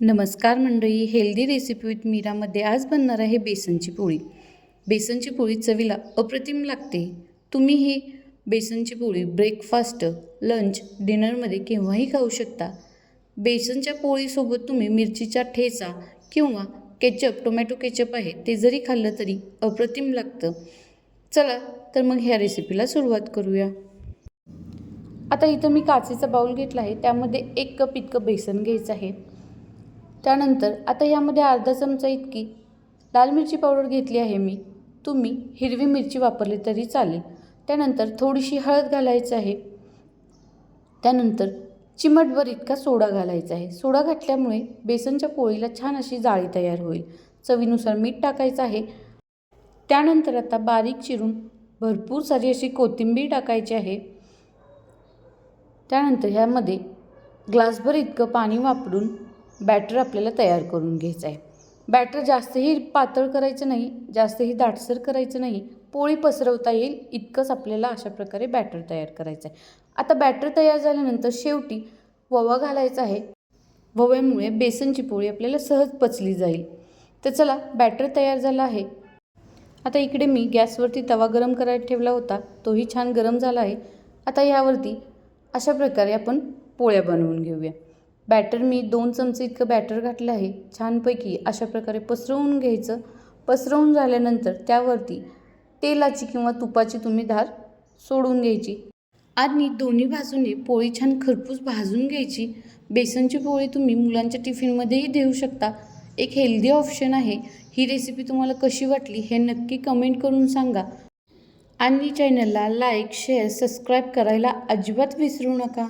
नमस्कार मंडळी, healthy recipe with मीरामध्ये आज बनणार आहे बेसनची पोळी। बेसनची पोळी चवीला अप्रतिम लागते। तुम्ही ही बेसनची पोळी ब्रेकफास्ट, लंच, डिनरमध्ये केव्हाही खाऊ शकता। बेसनच्या पोळीसोबत तुम्ही मिरचीचा ठेचा किंवा केचप, टोमॅटो केचप आहे ते जरी खाल्लं तरी अप्रतिम लागतं। चला तर मग ह्या रेसिपीला सुरुवात करूया। आता इथं मी काचेचा बाउल घेतला आहे, त्यामध्ये 1 कप इतकं बेसन घ्यायचं आहे। त्यानंतर आता यामध्ये अर्धा चमचा इतकी लाल मिरची पावडर घेतली आहे मी। तुम्ही हिरवी मिरची वापरली तरी चालेल। त्यानंतर थोडीशी हळद घालायची आहे। त्यानंतर चिमटभर इतका सोडा घालायचा आहे। सोडा घातल्यामुळे बेसनच्या पोळीला छान अशी जाळी तयार होईल। चवीनुसार मीठ टाकायचं आहे। त्यानंतर आता बारीक चिरून भरपूर सारी अशी कोथिंबीर टाकायची आहे। त्यानंतर ह्यामध्ये ग्लासभर इतकं पाणी वापरून बॅटर आपल्याला तयार करून घ्यायचं आहे। बॅटर जास्तही पातळ करायचं नाही, जास्तही दाटसर करायचं नाही, पोळी पसरवता येईल इतकंच आपल्याला अशा प्रकारे बॅटर तयार करायचं आहे। आता बॅटर तयार झाल्यानंतर शेवटी ओवा घालायचा आहे। ओव्यामुळे बेसनची पोळी आपल्याला सहज पचली जाईल। तर चला, बॅटर तयार झाला आहे। आता इकडे मी गॅसवरती तवा गरम करायला ठेवला होता, तोही छान गरम झाला आहे। आता यावरती अशा प्रकारे आपण पोळ्या बनवून घेऊया। बॅटर मी 2 चमचे इतकं बॅटर घातलं आहे। छानपैकी अशा प्रकारे पसरवून घ्यायचं। पसरवून झाल्यानंतर त्यावरती तेलाची किंवा तुपाची तुम्ही धार सोडून घ्यायची आणि दोन्ही बाजूने पोळी छान खरपूस भाजून घ्यायची। बेसनची पोळी तुम्ही मुलांच्या टिफिनमध्येही देऊ शकता। एक हेल्दी ऑप्शन आहे। ही रेसिपी तुम्हाला कशी वाटली हे नक्की कमेंट करून सांगा आणि चॅनलला लाईक, शेअर, सबस्क्राईब करायला अजिबात विसरू नका।